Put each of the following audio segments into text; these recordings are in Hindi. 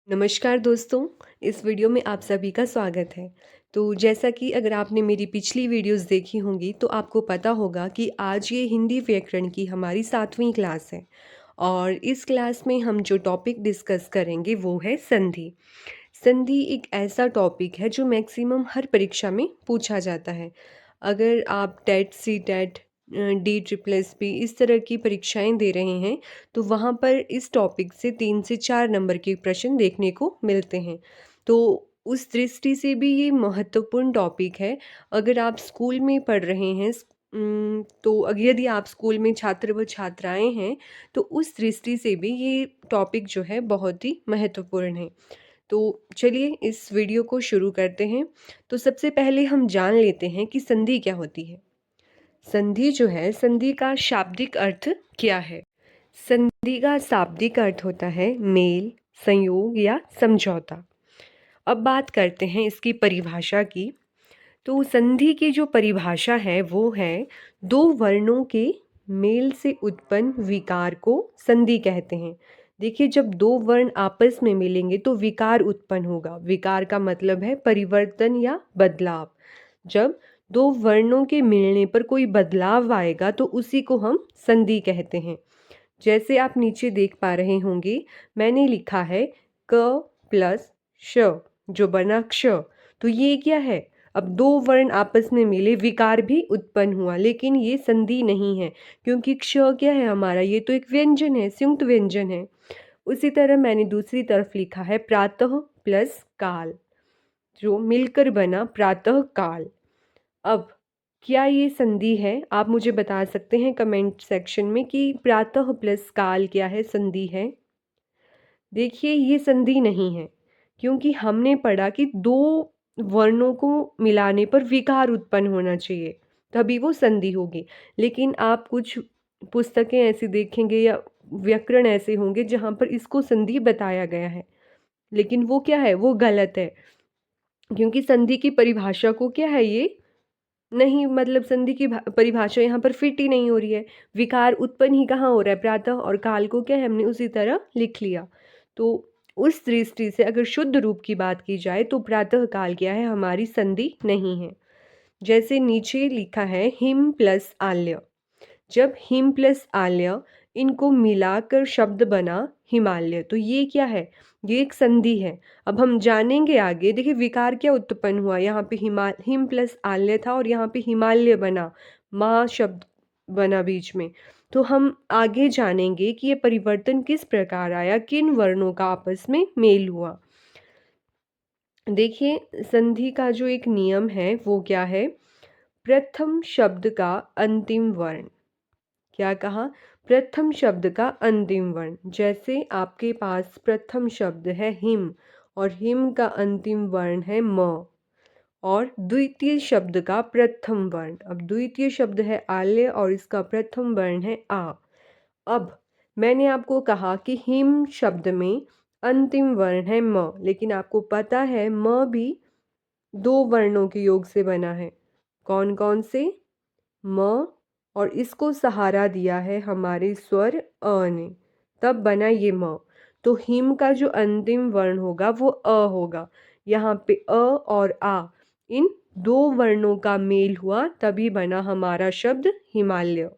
नमस्कार दोस्तों, इस वीडियो में आप सभी का स्वागत है। तो जैसा कि अगर आपने मेरी पिछली वीडियोस देखी होंगी तो आपको पता होगा कि आज ये हिंदी व्याकरण की हमारी 7वीं क्लास है और इस क्लास में हम जो टॉपिक डिस्कस करेंगे वो है संधि। संधि एक ऐसा टॉपिक है जो मैक्सिमम हर परीक्षा में पूछा जाता है। अगर आप TET, C TET, D triple S P इस तरह की परीक्षाएं दे रहे हैं तो वहाँ पर इस टॉपिक से 3 से 4 नंबर के प्रश्न देखने को मिलते हैं। तो उस दृष्टि से भी ये महत्वपूर्ण टॉपिक है। अगर आप स्कूल में पढ़ रहे हैं तो यदि आप स्कूल में छात्र व छात्राएं हैं तो उस दृष्टि से भी ये टॉपिक जो है बहुत ही महत्वपूर्ण है। तो चलिए इस वीडियो को शुरू करते हैं। तो सबसे पहले हम जान लेते हैं कि संधि क्या होती है। संधि जो है, संधि का शाब्दिक अर्थ क्या है? संधि का शाब्दिक अर्थ होता है मेल, संयोग या समझौता। अब बात करते हैं इसकी परिभाषा की। तो संधि की जो परिभाषा है वो है दो वर्णों के मेल से उत्पन्न विकार को संधि कहते हैं। देखिए, जब दो वर्ण आपस में मिलेंगे तो विकार उत्पन्न होगा। विकार का मतलब है परिवर्तन या बदलाव। जब दो वर्णों के मिलने पर कोई बदलाव आएगा तो उसी को हम संधि कहते हैं। जैसे आप नीचे देख पा रहे होंगे, मैंने लिखा है क प्लस श जो बना क्ष। तो ये क्या है? अब दो वर्ण आपस में मिले, विकार भी उत्पन्न हुआ, लेकिन ये संधि नहीं है क्योंकि क्ष क्या है हमारा? ये तो एक व्यंजन है, संयुक्त व्यंजन है। उसी तरह मैंने दूसरी तरफ लिखा है प्रातः प्लस काल जो मिलकर बना प्रातः काल। अब क्या ये संधि है? आप मुझे बता सकते हैं कमेंट सेक्शन में कि प्रातः प्लस काल क्या है, संधि है? देखिए, ये संधि नहीं है क्योंकि हमने पढ़ा कि दो वर्णों को मिलाने पर विकार उत्पन्न होना चाहिए, तभी वो संधि होगी। लेकिन आप कुछ पुस्तकें ऐसी देखेंगे या व्याकरण ऐसे होंगे जहाँ पर इसको संधि बताया गया है, लेकिन वो क्या है? वो गलत है क्योंकि संधि की परिभाषा को क्या है ये नहीं, मतलब संधि की परिभाषा यहाँ पर फिट ही नहीं हो रही है। विकार उत्पन्न ही कहाँ हो रहा है? प्रातः और काल को क्या है, हमने उसी तरह लिख लिया। तो उस दृष्टि से अगर शुद्ध रूप की बात की जाए तो प्रातः काल क्या है? हमारी संधि नहीं है। जैसे नीचे लिखा है हिम प्लस आल्य। जब हिम प्लस आल्य इनको मिलाकर शब्द बना हिमालय, तो ये क्या है? ये एक संधि है। अब हम जानेंगे आगे। देखिए, विकार क्या उत्पन्न हुआ? यहाँ पे हिम प्लस आल्य था और यहाँ पे हिमालय बना, महा शब्द बना बीच में। तो हम आगे जानेंगे कि ये परिवर्तन किस प्रकार आया, किन वर्णों का आपस में मेल हुआ। देखिए, संधि का जो एक नियम है वो क्या है? प्रथम शब्द का अंतिम वर्ण। क्या कहा? प्रथम शब्द का अंतिम वर्ण। जैसे आपके पास प्रथम शब्द है हिम और हिम का अंतिम वर्ण है म, और द्वितीय शब्द का प्रथम वर्ण, अब द्वितीय शब्द है आल्य और इसका प्रथम वर्ण है आ। अब मैंने आपको कहा कि हिम शब्द में अंतिम वर्ण है म, लेकिन आपको पता है म भी दो वर्णों के योग से बना है। कौन कौन से? म, और इसको सहारा दिया है हमारे स्वर अ ने, तब बना ये म। तो हिम का जो अंतिम वर्ण होगा वो अ होगा। यहाँ पे अ और आ, इन दो वर्णों का मेल हुआ तभी बना हमारा शब्द हिमालय।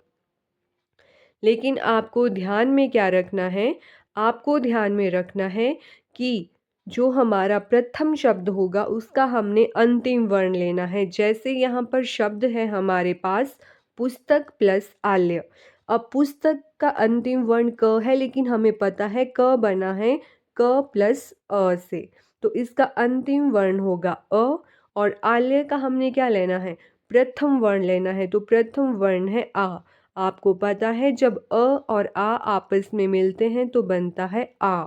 लेकिन आपको ध्यान में क्या रखना है? आपको ध्यान में रखना है कि जो हमारा प्रथम शब्द होगा उसका हमने अंतिम वर्ण लेना है। जैसे यहाँ पर शब्द है हमारे पास पुस्तक प्लस आल्य। अब पुस्तक का अंतिम वर्ण क है, लेकिन हमें पता है क बना है क प्लस अ से, तो इसका अंतिम वर्ण होगा अ, और आल्य का हमने क्या लेना है? प्रथम वर्ण लेना है, तो प्रथम वर्ण है आ। आपको पता है जब अ और आ आपस में मिलते हैं तो बनता है आ।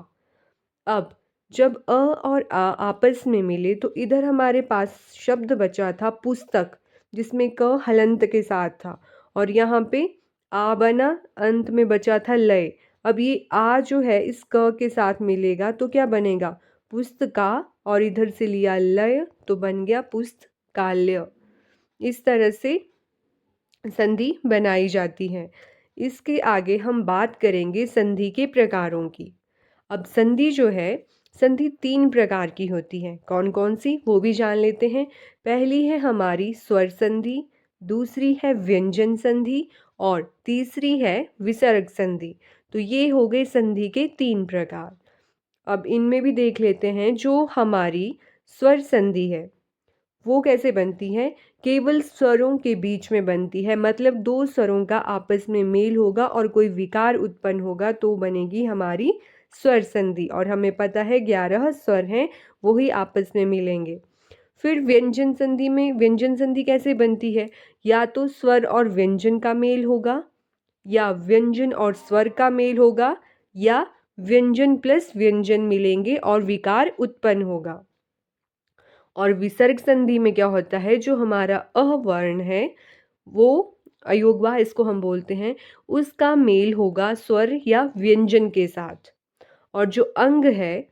अब जब अ और आ आपस में मिले तो इधर हमारे पास शब्द बचा था पुस्तक, जिसमें क हलंत के साथ था, और यहाँ पे आ बना, अंत में बचा था लय। अब ये आ जो है इस क के साथ मिलेगा तो क्या बनेगा? पुस्तका, और इधर से लिया लय तो बन गया पुस्तकालय। इस तरह से संधि बनाई जाती है। इसके आगे हम बात करेंगे संधि के प्रकारों की। अब संधि जो है संधि 3 प्रकार की होती है। कौन कौन सी वो भी जान लेते हैं। पहली है हमारी स्वर संधि, दूसरी है व्यंजन संधि और तीसरी है विसर्ग संधि। तो ये हो गए संधि के 3 प्रकार। अब इनमें भी देख लेते हैं। जो हमारी स्वर संधि है वो कैसे बनती है। केवल स्वरों के बीच में बनती है, मतलब दो स्वरों का आपस में मेल होगा और कोई विकार उत्पन्न होगा तो बनेगी हमारी स्वर संधि। और हमें पता है 11 स्वर हैं, वो ही आपस में मिलेंगे। फिर व्यंजन संधि में, व्यंजन संधि कैसे बनती है। या तो स्वर और व्यंजन का मेल होगा, या व्यंजन और स्वर का मेल होगा, या व्यंजन प्लस व्यंजन मिलेंगे और विकार उत्पन्न होगा। और विसर्ग संधि में क्या होता है, जो हमारा अ वर्ण है वो अयोगवा इसको हम बोलते हैं, उसका मेल होगा स्वर या व्यंजन के साथ, और जो अंग है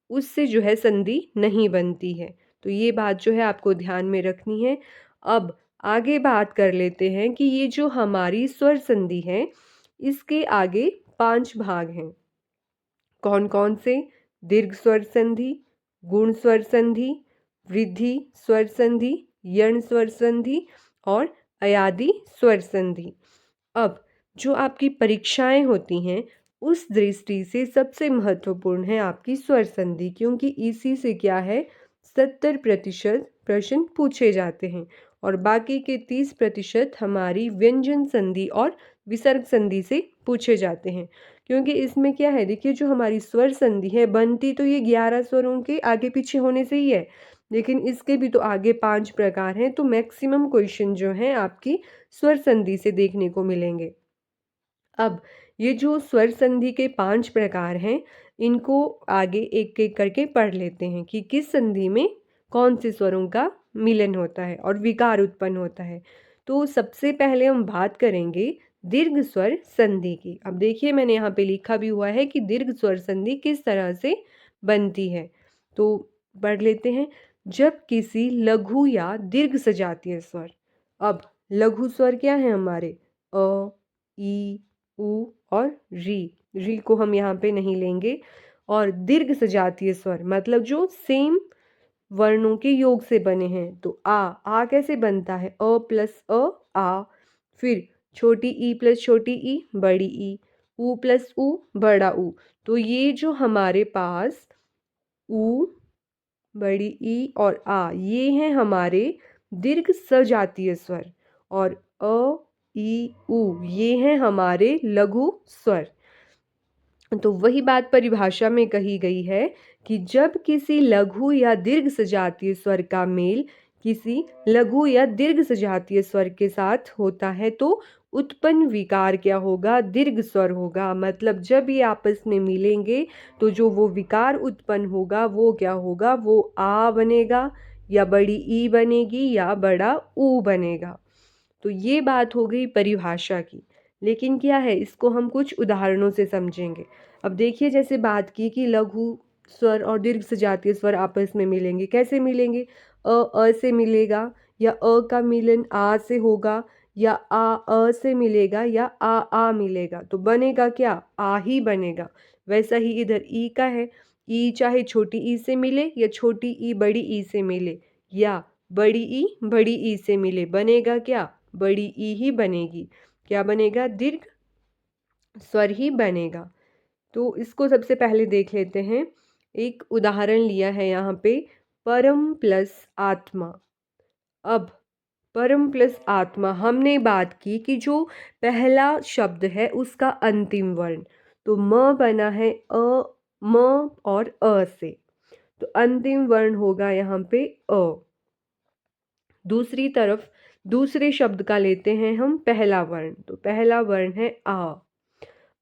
उससे जो है संधि नहीं बनती है। तो ये बात जो है आपको ध्यान में रखनी है। अब आगे बात कर लेते हैं कि ये जो हमारी स्वर संधि है इसके आगे 5 भाग हैं। कौन कौन से। दीर्घ स्वर संधि, गुण स्वर संधि, वृद्धि स्वर संधि, यण स्वर संधि और अयादि स्वर संधि। अब जो आपकी परीक्षाएं होती हैं उस दृष्टि से सबसे महत्वपूर्ण है आपकी स्वर संधि, क्योंकि इसी से क्या है 70% प्रश्न पूछे जाते हैं और बाकी के 30% हमारी व्यंजन संधि और विसर्ग संधि से पूछे जाते हैं। क्योंकि इसमें क्या है, देखिए जो हमारी स्वर संधि है बनती तो ये 11 स्वरों के आगे पीछे होने से ही है, लेकिन इसके भी तो आगे 5 प्रकार हैं। तो मैक्सिमम क्वेश्चन जो हैं आपकी स्वर संधि से देखने को मिलेंगे। अब ये जो स्वर संधि के 5 प्रकार हैं इनको आगे एक एक करके पढ़ लेते हैं कि किस संधि में कौन से स्वरों का मिलन होता है और विकार उत्पन्न होता है। तो सबसे पहले हम बात करेंगे दीर्घ स्वर संधि की। अब देखिए मैंने यहाँ पे लिखा भी हुआ है कि दीर्घ स्वर संधि किस तरह से बनती है। तो पढ़ लेते हैं। जब किसी लघु या दीर्घ सजातीय स्वर, अब लघु स्वर क्या है हमारे, अ, ई, उ और री को हम यहाँ पे नहीं लेंगे। और दीर्घ सजातीय स्वर मतलब जो सेम वर्णों के योग से बने हैं। तो आ कैसे बनता है, अ प्लस अ आ, फिर छोटी ई प्लस छोटी ई बड़ी ई, उ प्लस उ बड़ा उ। तो ये जो हमारे पास उ, बड़ी ई और आ, ये हैं हमारे दीर्घ सजातीय स्वर। और अ, ई, उ ये हैं हमारे लघु स्वर। तो वही बात परिभाषा में कही गई है कि जब किसी लघु या दीर्घ सजातीय स्वर का मेल किसी लघु या दीर्घ सजातीय स्वर के साथ होता है तो उत्पन्न विकार क्या होगा, दीर्घ स्वर होगा। मतलब जब ये आपस में मिलेंगे तो जो वो विकार उत्पन्न होगा वो क्या होगा, वो आ बनेगा या बड़ी ई बनेगी या बड़ा ऊ बनेगा। तो ये बात हो गई परिभाषा की। लेकिन क्या है, इसको हम कुछ उदाहरणों से समझेंगे। अब देखिए जैसे बात की कि लघु स्वर और दीर्घ सजातीय स्वर आपस में मिलेंगे, कैसे मिलेंगे, अ से मिलेगा या अ का मिलन आ से होगा, या अ से मिलेगा या आ मिलेगा, तो बनेगा क्या, आ ही बनेगा। वैसा ही इधर ई का है, ई चाहे छोटी ई से मिले या छोटी ई बड़ी ई से मिले, या बड़ी ई बड़ी ई से मिले, बनेगा क्या, बड़ी ई ही बनेगी। क्या बनेगा, दीर्घ स्वर ही बनेगा। तो इसको सबसे पहले देख लेते हैं। एक उदाहरण लिया है यहाँ पे, परम प्लस आत्मा। अब परम प्लस आत्मा हमने बात की कि जो पहला शब्द है उसका अंतिम वर्ण, तो म बना है म और अ से, तो अंतिम वर्ण होगा यहाँ पे अ। दूसरी तरफ दूसरे शब्द का लेते हैं हम पहला वर्ण, तो पहला वर्ण है आ।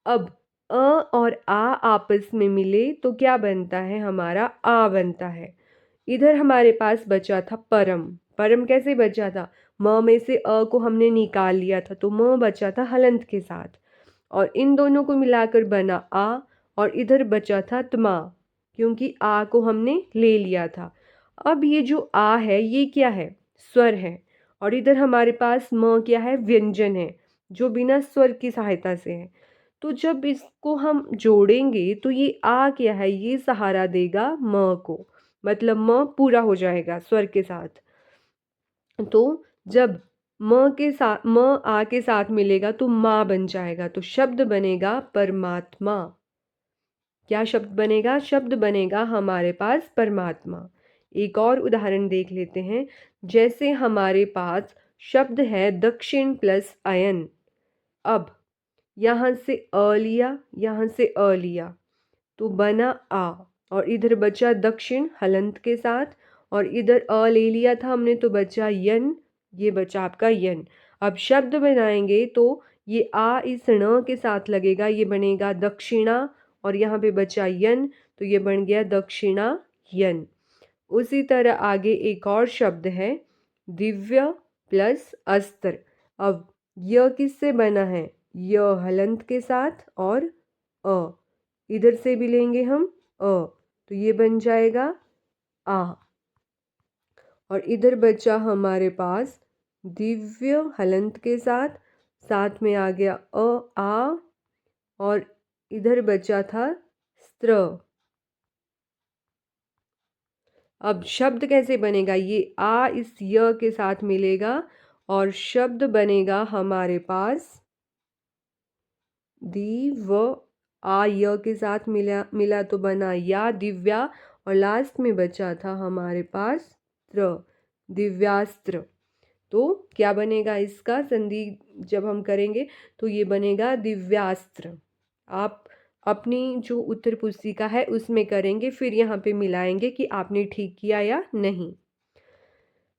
अब अ और आ आपस में मिले तो क्या बनता है, हमारा आ बनता है। इधर हमारे पास बचा था परम। परम कैसे बचा था, म में से अ को हमने निकाल लिया था तो म बचा था हलंत के साथ, और इन दोनों को मिलाकर बना आ, और इधर बचा था त्मा, क्योंकि आ को हमने ले लिया था। अब ये जो आ है ये क्या है, स्वर है, और इधर हमारे पास म क्या है, व्यंजन है जो बिना स्वर की सहायता से है। तो जब इसको हम जोड़ेंगे तो ये आ क्या है, ये सहारा देगा म को, मतलब म पूरा हो जाएगा स्वर के साथ। तो जब म के साथ म आ के साथ मिलेगा तो माँ बन जाएगा, तो शब्द बनेगा परमात्मा। क्या शब्द बनेगा? शब्द बनेगा हमारे पास परमात्मा। एक और उदाहरण देख लेते हैं। जैसे हमारे पास शब्द है दक्षिण प्लस अयन। अब यहाँ से अ लिया, यहाँ से अ लिया, तो बना आ, और इधर बचा दक्षिण हलंत के साथ, और इधर अ ले लिया था हमने तो बचा यन, ये बचा आपका यन। अब शब्द बनाएंगे तो ये आ इस ण के साथ लगेगा, ये बनेगा दक्षिणा, और यहाँ पे बचा यन, तो ये बन गया दक्षिणा यन। उसी तरह आगे एक और शब्द है दिव्य प्लस अस्त्र। अब य किससे बना है? य हलंत के साथ और अ, इधर से भी लेंगे हम अ, तो ये बन जाएगा आ। और इधर बचा हमारे पास दिव्य हलंत के साथ, साथ में आ गया आ, और इधर बचा था स्त्र। अब शब्द कैसे बनेगा? ये आ इस य के साथ मिलेगा और शब्द बनेगा हमारे पास दिव, आ य के साथ मिला मिला तो बना या दिव्या, और लास्ट में बचा था हमारे पास त्र, दिव्यास्त्र। तो क्या बनेगा इसका संधि जब हम करेंगे तो ये बनेगा दिव्यास्त्र। आप अपनी जो उत्तर पुस्तिका है उसमें करेंगे, फिर यहाँ पे मिलाएंगे कि आपने ठीक किया या नहीं।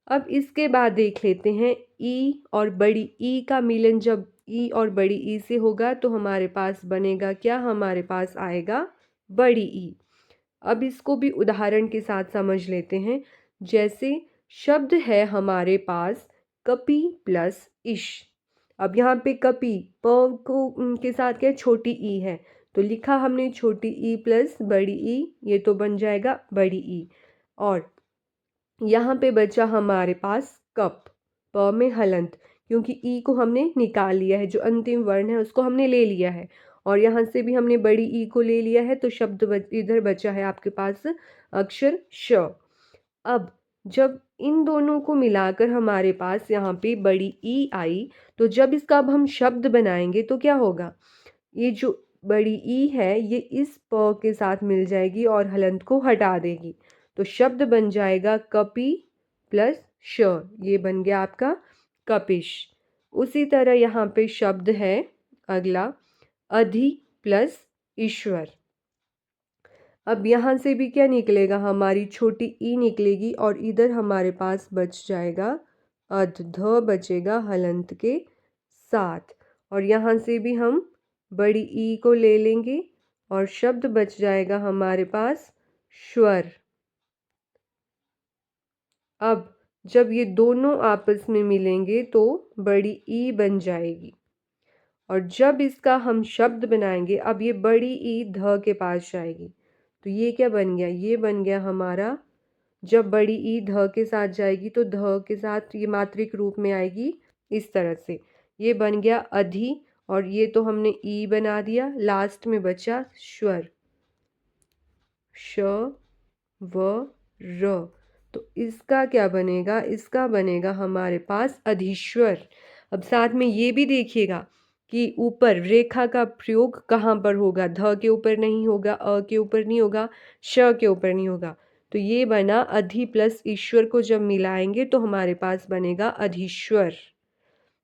अब इसके बाद देख लेते हैं ई और बड़ी ई का मिलन। जब ई और बड़ी ई से होगा तो हमारे पास बनेगा क्या? हमारे पास आएगा बड़ी ई। अब इसको भी उदाहरण के साथ समझ लेते हैं। जैसे शब्द है हमारे पास कपि प्लस इश। अब यहाँ पे कपि प को के साथ क्या? छोटी ई है, तो लिखा हमने छोटी ई प्लस बड़ी ई, ये तो बन जाएगा बड़ी ई। और यहाँ पे बचा हमारे पास कप, प में हलंत, क्योंकि ई को हमने निकाल लिया है, जो अंतिम वर्ण है उसको हमने ले लिया है, और यहाँ से भी हमने बड़ी ई को ले लिया है, तो शब्द इधर बचा है आपके पास अक्षर श। अब जब इन दोनों को मिलाकर हमारे पास यहाँ पे बड़ी ई आई, तो जब इसका अब हम शब्द बनाएंगे तो क्या होगा? ये जो बड़ी ई है ये इस प के साथ मिल जाएगी और हलंत को हटा देगी, तो शब्द बन जाएगा कपि प्लस श, ये बन गया आपका कपिश। उसी तरह यहाँ पे शब्द है अगला अधि प्लस ईश्वर। अब यहाँ से भी क्या निकलेगा? हमारी छोटी ई निकलेगी, और इधर हमारे पास बच जाएगा अध, ध बचेगा हलंत के साथ, और यहाँ से भी हम बड़ी ई को ले लेंगे और शब्द बच जाएगा हमारे पास स्वर। अब जब ये दोनों आपस में मिलेंगे तो बड़ी ई बन जाएगी, और जब इसका हम शब्द बनाएंगे, अब ये बड़ी ई ध के पास जाएगी, तो ये क्या बन गया? ये बन गया हमारा, जब बड़ी ई ध के साथ जाएगी तो ध के साथ ये मात्रिक रूप में आएगी इस तरह से, ये बन गया अधि, और ये तो हमने ई बना दिया, लास्ट में बचा स्वर श व र, तो इसका क्या बनेगा? इसका बनेगा हमारे पास अधीश्वर। अब साथ में ये भी देखिएगा कि ऊपर रेखा का प्रयोग कहाँ पर होगा? ध के ऊपर नहीं होगा, अ के ऊपर नहीं होगा, श के ऊपर नहीं होगा, तो ये बना अधि प्लस ईश्वर को जब मिलाएंगे तो हमारे पास बनेगा अधीश्वर।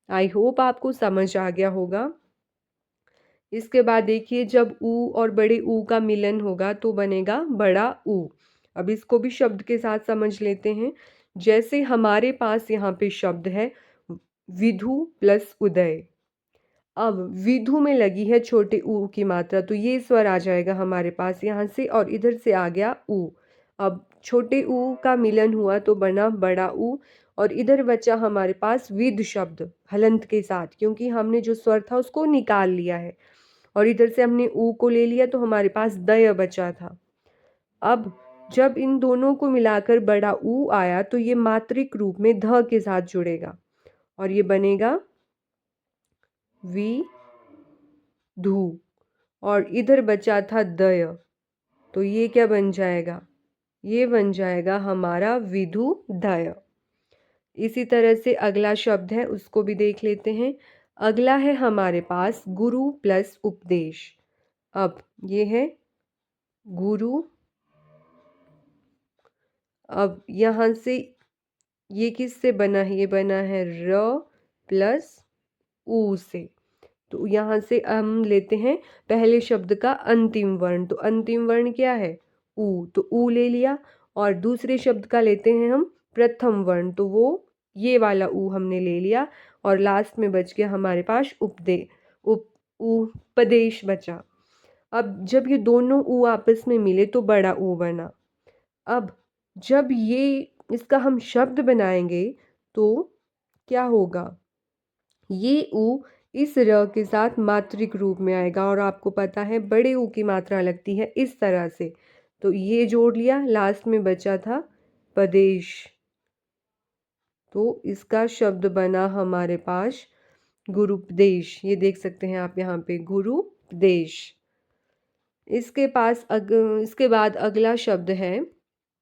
आई होप आपको समझ आ गया होगा। इसके बाद देखिए जब ऊ और बड़े ऊ का मिलन होगा तो बनेगा बड़ा ऊ। अब इसको भी शब्द के साथ समझ लेते हैं। जैसे हमारे पास यहाँ पे शब्द है विधु प्लस उदय। अब विधु में लगी है छोटे ऊ की मात्रा, तो ये स्वर आ जाएगा हमारे पास यहाँ से, और इधर से आ गया ऊ। अब छोटे ऊ का मिलन हुआ तो बना बड़ा ऊ, और इधर बचा हमारे पास विद शब्द हलंत के साथ, क्योंकि हमने जो स्वर था उसको निकाल लिया है, और इधर से हमने ऊ को ले लिया तो हमारे पास दय बचा था। अब जब इन दोनों को मिलाकर बड़ा ऊ आया तो ये मात्रिक रूप में ध के साथ जुड़ेगा, और ये बनेगा वि धु। और इधर बचा था दय, तो ये क्या बन जाएगा? ये बन जाएगा हमारा विदुदय। इसी तरह से अगला शब्द है उसको भी देख लेते हैं। अगला है हमारे पास गुरु प्लस उपदेश। अब ये है गुरु, अब यहाँ से ये किससे बना है? ये बना है र प्लस ऊ से। तो यहाँ से हम लेते हैं पहले शब्द का अंतिम वर्ण। तो अंतिम वर्ण क्या है? ऊ। तो ऊ ले लिया। और दूसरे शब्द का लेते हैं हम प्रथम वर्ण, तो वो ये वाला ऊ हमने ले लिया। और लास्ट में बच गया हमारे पास उपदेश बचा। अब जब ये दोनों ऊ आपस में मिले तो बड़ा ऊ बना। अब जब ये इसका हम शब्द बनाएंगे तो क्या होगा? ये ऊ इस र के साथ मात्रिक रूप में आएगा, और आपको पता है बड़े ऊ की मात्रा लगती है इस तरह से। तो ये जोड़ लिया, लास्ट में बचा था पदेश। तो इसका शब्द बना हमारे पास गुरुपदेश। ये देख सकते हैं आप यहाँ पे गुरुपदेश। इसके बाद अगला शब्द है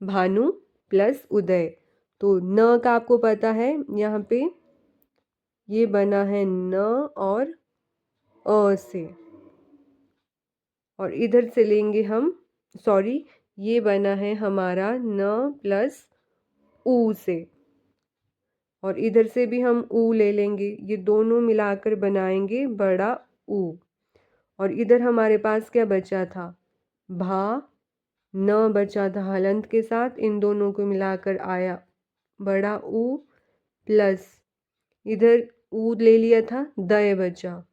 भानु प्लस उदय। तो न का आपको पता है यहाँ पे ये बना है न और अ से, और इधर से लेंगे हम, सॉरी, ये बना है हमारा न प्लस ऊ से, और इधर से भी हम ऊ ले लेंगे। ये दोनों मिलाकर बनाएंगे बड़ा ऊ। और इधर हमारे पास क्या बचा था? भा, न बचा था हलंत के साथ, इन दोनों को मिलाकर आया बड़ा ऊ, प्लस इधर ऊ ले लिया था, दय बचा।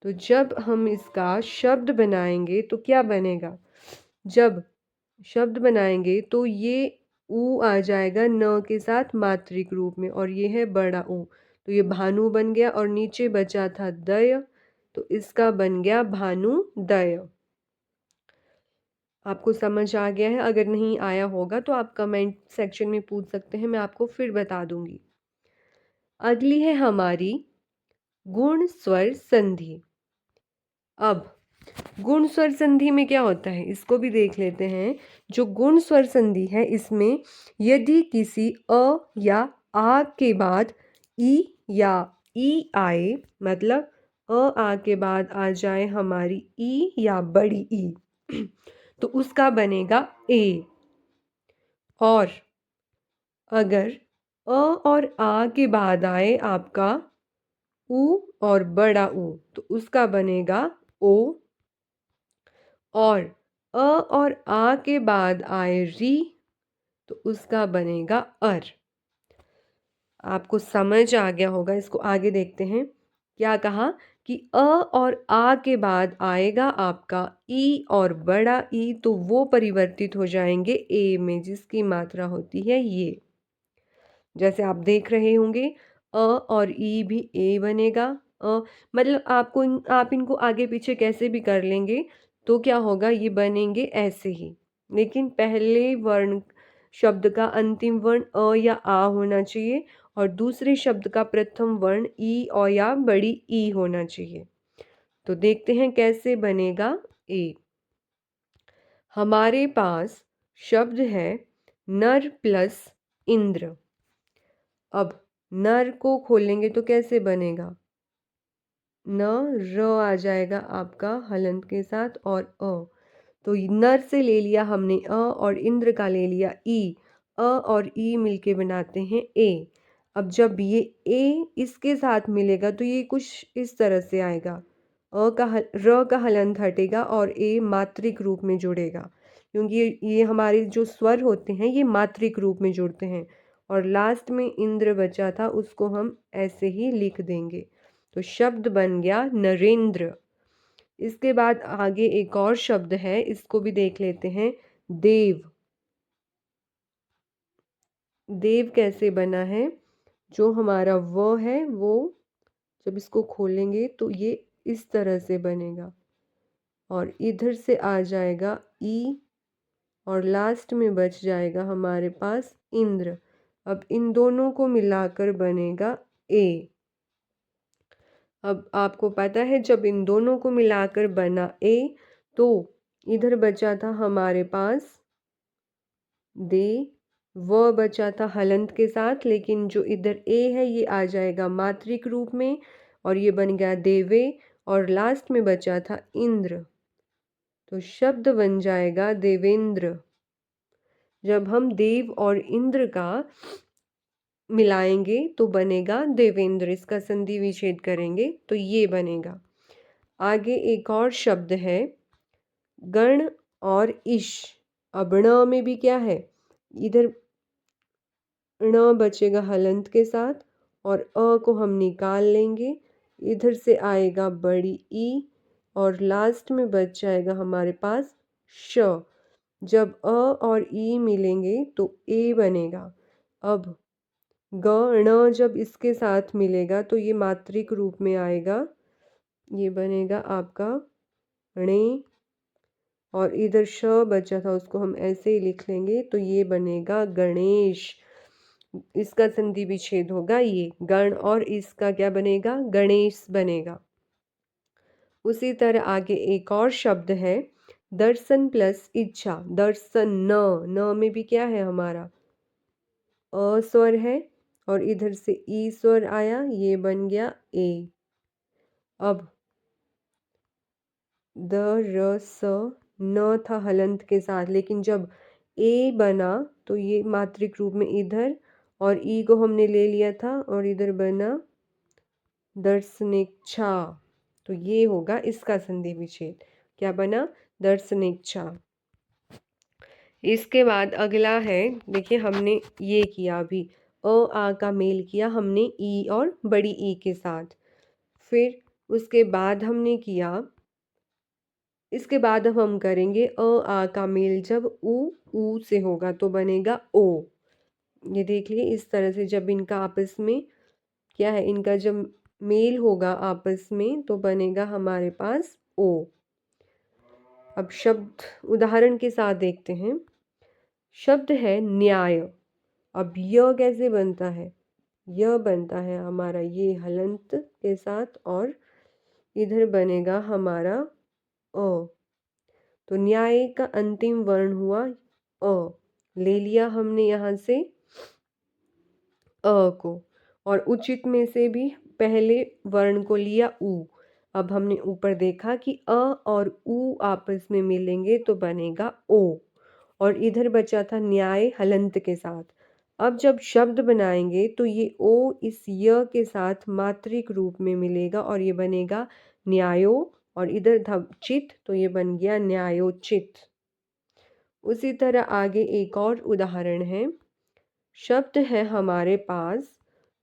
तो जब हम इसका शब्द बनाएंगे तो क्या बनेगा? जब शब्द बनाएंगे तो ये ऊ आ जाएगा न के साथ मात्रिक रूप में, और ये है बड़ा ऊ। तो ये भानु बन गया, और नीचे बचा था दय, तो इसका बन गया भानुदय। आपको समझ आ गया है? अगर नहीं आया होगा तो आप कमेंट सेक्शन में पूछ सकते हैं, मैं आपको फिर बता दूंगी। अगली है हमारी गुण स्वर संधि। अब गुण स्वर संधि में क्या होता है इसको भी देख लेते हैं। जो गुण स्वर संधि है इसमें यदि किसी अ या आ के बाद ई या ई आए, मतलब आ के बाद आ जाए हमारी ई या बड़ी ई, तो उसका बनेगा ए। और अगर अ और आ के बाद आए आपका ऊ और बड़ा ऊ, तो उसका बनेगा ओ। और अ और आ के बाद आए री, तो उसका बनेगा अर। आपको समझ आ गया होगा। इसको आगे देखते हैं। क्या कहा कि अ और आ के बाद आएगा आपका ई और बड़ा ई, तो वो परिवर्तित हो जाएंगे ए में, जिसकी मात्रा होती है ये। जैसे आप देख रहे होंगे अ और ई भी ए बनेगा। मतलब आप इनको आगे पीछे कैसे भी कर लेंगे तो क्या होगा, ये बनेंगे ऐसे ही। लेकिन पहले वर्ण शब्द का अंतिम वर्ण अ या आ होना चाहिए, और दूसरे शब्द का प्रथम वर्ण ई और या बड़ी ई होना चाहिए। तो देखते हैं कैसे बनेगा ए। हमारे पास शब्द है नर प्लस इंद्र। अब नर को खोलेंगे तो कैसे बनेगा? न र आ जाएगा आपका हलंत के साथ, और अ। तो नर से ले लिया हमने अ, और इंद्र का ले लिया ई। अ और ई मिलके बनाते हैं ए। अब जब ये ए इसके साथ मिलेगा तो ये कुछ इस तरह से आएगा। र का हलंत हटेगा और ए मात्रिक रूप में जुड़ेगा, क्योंकि ये हमारे जो स्वर होते हैं ये मात्रिक रूप में जुड़ते हैं। और लास्ट में इंद्र बचा था, उसको हम ऐसे ही लिख देंगे। तो शब्द बन गया नरेंद्र। इसके बाद आगे एक और शब्द है, इसको भी देख लेते हैं। देव। देव कैसे बना है? जो हमारा व है वो जब इसको खोलेंगे तो ये इस तरह से बनेगा, और इधर से आ जाएगा ई, और लास्ट में बच जाएगा हमारे पास इंद्र। अब इन दोनों को मिलाकर बनेगा ए। अब आपको पता है जब इन दोनों को मिलाकर बना ए, तो इधर बचा था हमारे पास दे, व बचा था हलंत के साथ, लेकिन जो इधर ए है ये आ जाएगा मात्रिक रूप में और ये बन गया देवे, और लास्ट में बचा था इंद्र, तो शब्द बन जाएगा देवेंद्र। जब हम देव और इंद्र का मिलाएंगे तो बनेगा देवेंद्र, इसका संधि विच्छेद करेंगे तो ये बनेगा। आगे एक और शब्द है गण और ईश। अब ण में भी क्या है, इधर ण बचेगा हलंत के साथ और अ को हम निकाल लेंगे, इधर से आएगा बड़ी ई और लास्ट में बच जाएगा हमारे पास श। जब अ और ई मिलेंगे तो ए बनेगा। अब ग ण जब इसके साथ मिलेगा तो ये मात्रिक रूप में आएगा, ये बनेगा आपका णे, और इधर श बचा था उसको हम ऐसे ही लिख लेंगे तो ये बनेगा गणेश। इसका संधि विच्छेद होगा ये गण और इसका क्या बनेगा, गणेश बनेगा। उसी तरह आगे एक और शब्द है दर्शन प्लस इच्छा। दर्शन न, न में भी क्या है हमारा अ स्वर है और इधर से ई स्वर आया, ये बन गया ए। अब द र स न था हलंत के साथ, लेकिन जब ए बना तो ये मात्रिक रूप में इधर और ई को हमने ले लिया था और इधर बना दर्शनेच्छा, तो ये होगा इसका संधि विच्छेद। क्या बना, दर्शनेच्छा। इसके बाद अगला है, देखिए हमने ये किया अभी अ आ का मेल किया हमने ई और बड़ी ई के साथ, फिर उसके बाद हमने किया, इसके बाद अब हम करेंगे अ आ का मेल जब ऊ से होगा तो बनेगा ओ। ये देख लिए इस तरह से जब इनका आपस में क्या है, इनका जब मेल होगा आपस में तो बनेगा हमारे पास ओ। अब शब्द उदाहरण के साथ देखते हैं। शब्द है न्याय। अब यह कैसे बनता है, यह बनता है हमारा ये हलंत के साथ और इधर बनेगा हमारा अ, तो न्याय का अंतिम वर्ण हुआ अ, ले लिया हमने यहाँ से अ को, और उचित में से भी पहले वर्ण को लिया ऊ। अब हमने ऊपर देखा कि अ और ऊ आपस में मिलेंगे तो बनेगा ओ, और इधर बचा था न्याय हलंत के साथ। अब जब शब्द बनाएंगे तो ये ओ इस य के साथ मात्रिक रूप में मिलेगा और ये बनेगा न्यायो, और इधर था चित तो ये बन गया न्यायोचित। उसी तरह आगे एक और उदाहरण है। शब्द है हमारे पास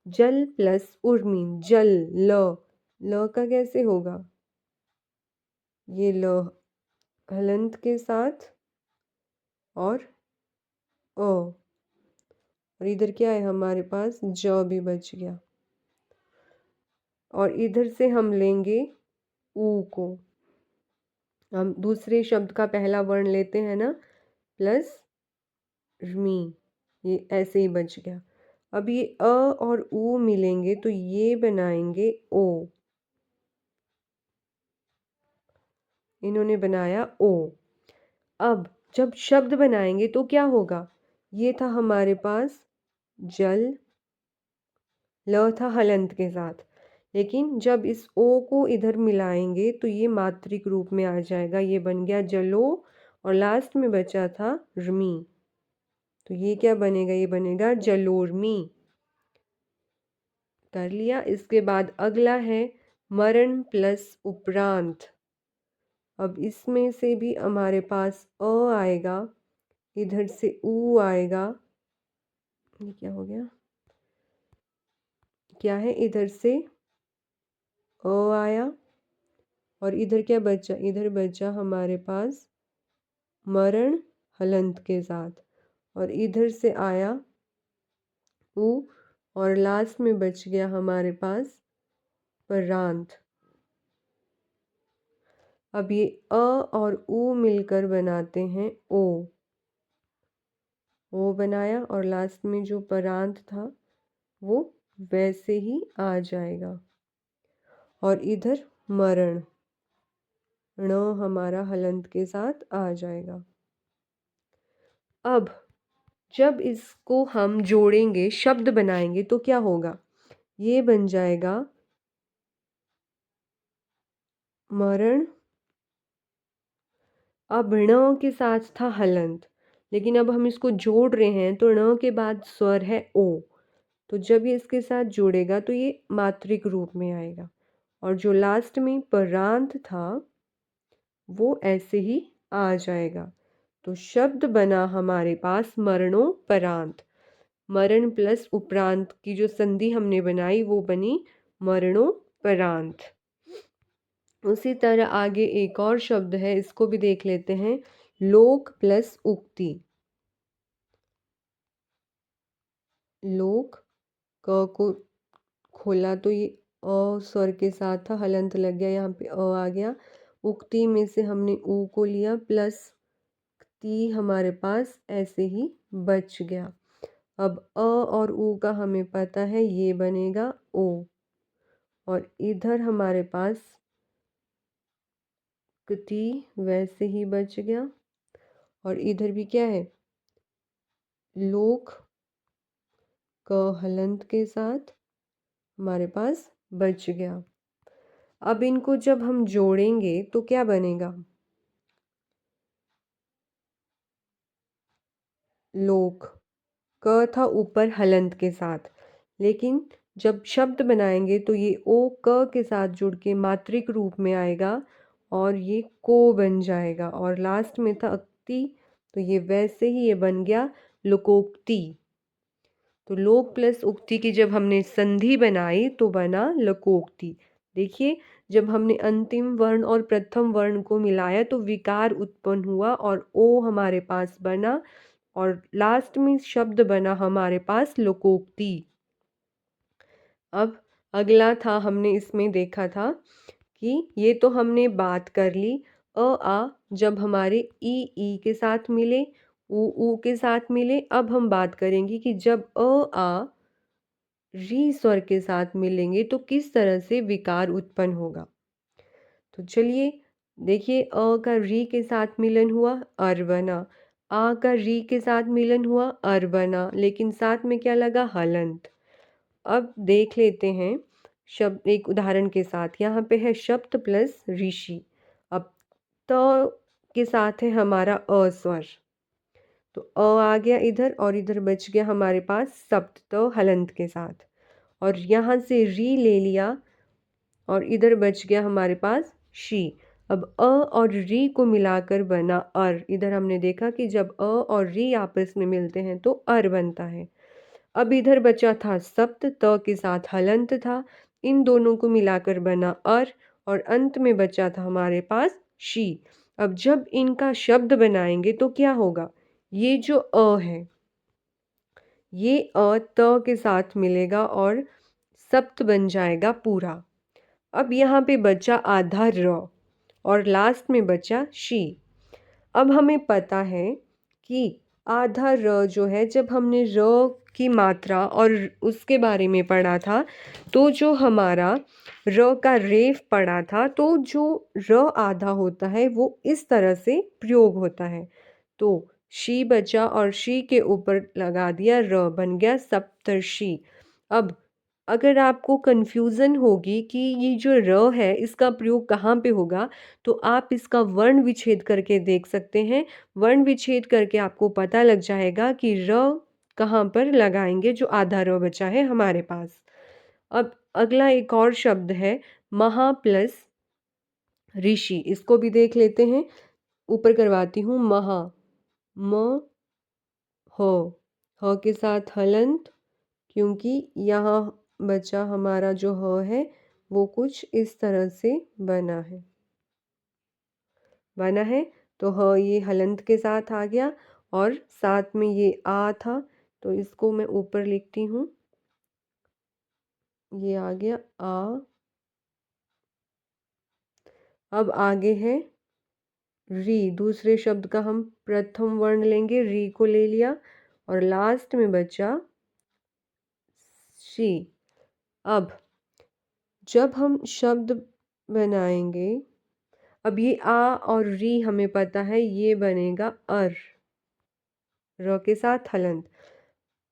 जल प्लस उर्मी। जल, ल, ल का कैसे होगा, ये ल हलंत के साथ और और इधर क्या है हमारे पास ज भी बच गया, और इधर से हम लेंगे ऊ को, हम दूसरे शब्द का पहला वर्ण लेते हैं ना, प्लस र्मी, ये ऐसे ही बच गया। अब ये अ और ऊ मिलेंगे तो ये बनाएंगे ओ, इन्होंने बनाया ओ। अब जब शब्द बनाएंगे तो क्या होगा, ये था हमारे पास जल, ल था हलंत के साथ, लेकिन जब इस ओ को इधर मिलाएंगे तो ये मात्रिक रूप में आ जाएगा, ये बन गया जलो, और लास्ट में बचा था रमी, तो ये क्या बनेगा, ये बनेगा जलोर्मी। कर लिया। इसके बाद अगला है मरण प्लस उपरांत। अब इसमें से भी हमारे पास अ आएगा, इधर से ऊ आएगा, ये क्या हो गया, क्या है, इधर से अ आया और इधर क्या बचा, इधर बचा हमारे पास मरण हलंत के साथ, और इधर से आया ऊ, और लास्ट में बच गया हमारे पास परांत। अब ये अ और ऊ मिलकर बनाते हैं ओ बनाया, और लास्ट में जो परांत था वो वैसे ही आ जाएगा। और इधर मरण, ण हमारा हलंत के साथ आ जाएगा। अब जब इसको हम जोड़ेंगे, शब्द बनाएंगे तो क्या होगा? ये बन जाएगा मरण। अब ण के साथ था हलंत, लेकिन अब हम इसको जोड़ रहे हैं तो ण के बाद स्वर है ओ, तो जब ये इसके साथ जोड़ेगा तो ये मात्रिक रूप में आएगा। और जो लास्ट में परांत था वो ऐसे ही आ जाएगा। तो शब्द बना हमारे पास मरणोपरांत। मरण प्लस उपरांत की जो संधि हमने बनाई वो बनी मरणोपरांत। उसी तरह आगे एक और शब्द है, इसको भी देख लेते हैं। लोक प्लस उक्ति। लोक, क को खोला तो ये अ स्वर के साथ था, हलंत लग गया, यहाँ पे अ आ गया। उक्ति में से हमने ऊ को लिया, प्लस ती हमारे पास ऐसे ही बच गया। अब अ और ऊ का हमें पता है, ये बनेगा ओ। और इधर हमारे पास क्ति वैसे ही बच गया। और इधर भी क्या है? लोक, क हलंत के साथ हमारे पास बच गया। अब इनको जब हम जोड़ेंगे तो क्या बनेगा? लोक, क था ऊपर हलंत के साथ, लेकिन जब शब्द बनाएंगे तो ये ओ क के साथ जुड़ के मात्रिक रूप में आएगा और ये को बन जाएगा। और लास्ट में था अक्ति, तो ये वैसे ही ये बन गया लोकोक्ति। तो लोक प्लस उक्ति की जब हमने संधि बनाई तो बना लकोक्ति। देखिए, जब हमने अंतिम वर्ण और प्रथम वर्ण को मिलाया तो विकार उत्पन्न हुआ और ओ हमारे पास बना और लास्ट में शब्द बना हमारे पास लोकोक्ति। अब अगला था, हमने इसमें देखा था कि ये तो हमने बात कर ली। अ आ जब हमारे ई के साथ मिले, ऊ के साथ मिले। अब हम बात करेंगे कि जब अ आ री स्वर के साथ मिलेंगे तो किस तरह से विकार उत्पन्न होगा। तो चलिए देखिए, अ का री के साथ मिलन हुआ, अर बना। आ का री के साथ मिलन हुआ, अर बना, लेकिन साथ में क्या लगा? हलंत। अब देख लेते हैं शब्द एक उदाहरण के साथ। यहाँ पे है शब्द प्लस ऋषि। अब त के साथ है हमारा अ स्वर, तो अ आ गया इधर और इधर बच गया हमारे पास सप्त, तो हलंत के साथ। और यहाँ से री ले लिया और इधर बच गया हमारे पास शी। अब अ और री को मिलाकर बना अर। इधर हमने देखा कि जब अ और री आपस में मिलते हैं तो अर बनता है। अब इधर बचा था सप्त, त के साथ हलंत था, इन दोनों को मिलाकर बना अर और अंत में बचा था हमारे पास शी। अब जब इनका शब्द बनाएंगे तो क्या होगा? ये जो अ है ये अ त के साथ मिलेगा और सप्त बन जाएगा पूरा। अब यहाँ पे बचा आधा र और लास्ट में बचा शी। अब हमें पता है कि आधा र जो है, जब हमने र की मात्रा और उसके बारे में पढ़ा था तो जो हमारा र का रेफ पढ़ा था, तो जो र आधा होता है वो इस तरह से प्रयोग होता है। तो शी बचा और शी के ऊपर लगा दिया र, बन गया सप्तर्षि। अब अगर आपको कन्फ्यूज़न होगी कि ये जो र है इसका प्रयोग कहाँ पे होगा, तो आप इसका वर्ण विच्छेद करके देख सकते हैं। वर्ण विच्छेद करके आपको पता लग जाएगा कि र कहाँ पर लगाएंगे जो आधा र बचा है हमारे पास। अब अगला एक और शब्द है महा प्लस ऋषि, इसको भी देख लेते हैं। ऊपर करवाती हूँ महा, म ह, ह के साथ हलंत, क्योंकि यहाँ बचा हमारा जो ह है वो कुछ इस तरह से बना है। तो ह ये हलंत के साथ आ गया और साथ में ये आ था, तो इसको मैं ऊपर लिखती हूँ, ये आ गया आ। अब आगे है री, दूसरे शब्द का हम प्रथम वर्ण लेंगे, री को ले लिया और लास्ट में बचा शी। अब जब हम शब्द बनाएंगे, अब ये आ और री हमें पता है ये बनेगा अर, र के साथ हलंत।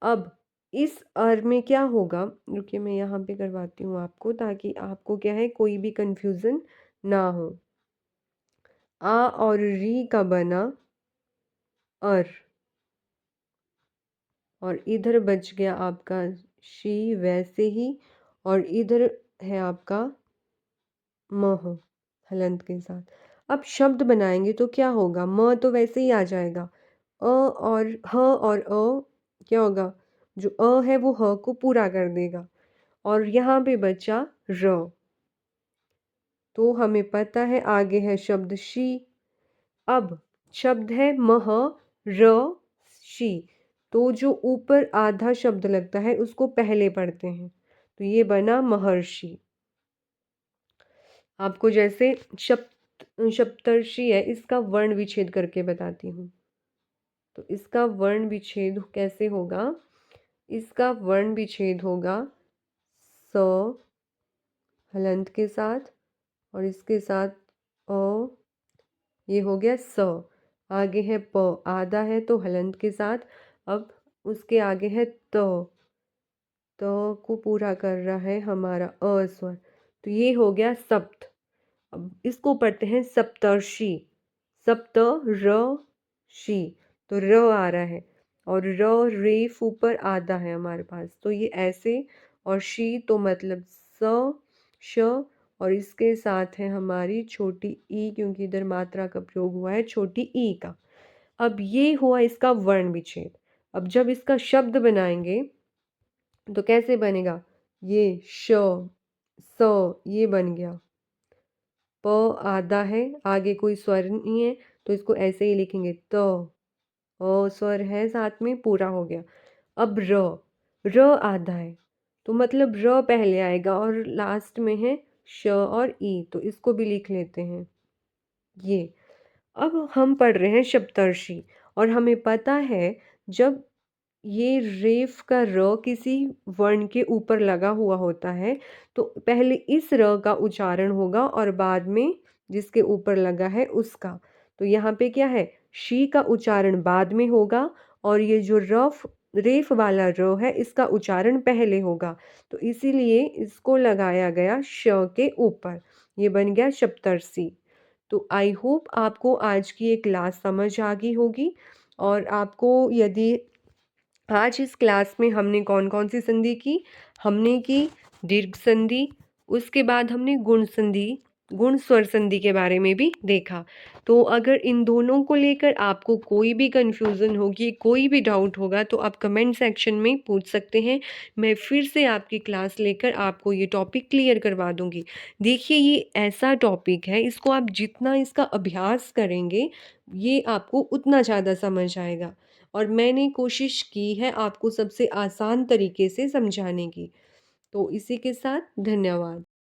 अब इस अर में क्या होगा, रुकिए मैं यहाँ पे करवाती हूँ आपको, ताकि आपको क्या है कोई भी कंफ्यूजन ना हो। आ और री का बना अर, और इधर बच गया आपका शी वैसे ही, और इधर है आपका मह हलंत के साथ। अब शब्द बनाएंगे तो क्या होगा, म तो वैसे ही आ जाएगा, अ और ह और अ क्या होगा, जो अ है वो ह को पूरा कर देगा, और यहाँ पे बचा र। तो हमें पता है आगे है शब्द शी। अब शब्द है मह र शी, तो जो ऊपर आधा शब्द लगता है उसको पहले पढ़ते हैं, तो ये बना महर्षि। आपको जैसे सप्तर्षि है, इसका वर्ण विच्छेद करके बताती हूँ। तो इसका वर्ण विच्छेद कैसे होगा, इसका वर्ण विच्छेद होगा स हलंत के साथ, और इसके साथ अ, ये हो गया स। आगे है प, आधा है तो हलंत के साथ। अब उसके आगे है त, त को पूरा कर रहा है हमारा अ स्वर, तो ये हो गया सप्त। अब इसको पढ़ते हैं सप्तर्षि, सप्त र शी, तो र आ रहा है, और र रेफ ऊपर आधा है हमारे पास, तो ये ऐसे, और शी तो मतलब स श, और इसके साथ है हमारी छोटी ई, क्योंकि इधर मात्रा का प्रयोग हुआ है छोटी ई का। अब ये हुआ इसका वर्ण विच्छेद। अब जब इसका शब्द बनाएंगे तो कैसे बनेगा, ये श स ये बन गया, प आधा है, आगे कोई स्वर नहीं है, तो इसको ऐसे ही लिखेंगे त, अ स्वर है साथ में, पूरा हो गया। अब र, र आधा है, तो मतलब र पहले आएगा, और लास्ट में है श और ई, तो इसको भी लिख लेते हैं ये। अब हम पढ़ रहे हैं सप्तर्षि, और हमें पता है जब ये रेफ का र किसी वर्ण के ऊपर लगा हुआ होता है, तो पहले इस र का उच्चारण होगा और बाद में जिसके ऊपर लगा है उसका। तो यहाँ पे क्या है, शी का उच्चारण बाद में होगा, और ये जो रफ रेफ वाला र है इसका उच्चारण पहले होगा, तो इसीलिए इसको लगाया गया श के ऊपर, ये बन गया सप्तर्षि। तो आई होप आपको आज की ये क्लास समझ आ गई होगी। और आपको यदि आज इस क्लास में हमने कौन कौन सी संधि की, हमने की दीर्घ संधि, उसके बाद हमने गुण संधि, गुण स्वर संधि के बारे में भी देखा। तो अगर इन दोनों को लेकर आपको कोई भी कंफ्यूजन होगी, कोई भी डाउट होगा, तो आप कमेंट सेक्शन में पूछ सकते हैं। मैं फिर से आपकी क्लास लेकर आपको ये टॉपिक क्लियर करवा दूंगी। देखिए ये ऐसा टॉपिक है, इसको आप जितना इसका अभ्यास करेंगे ये आपको उतना ज़्यादा समझ आएगा, और मैंने कोशिश की है आपको सबसे आसान तरीके से समझाने की। तो इसी के साथ धन्यवाद।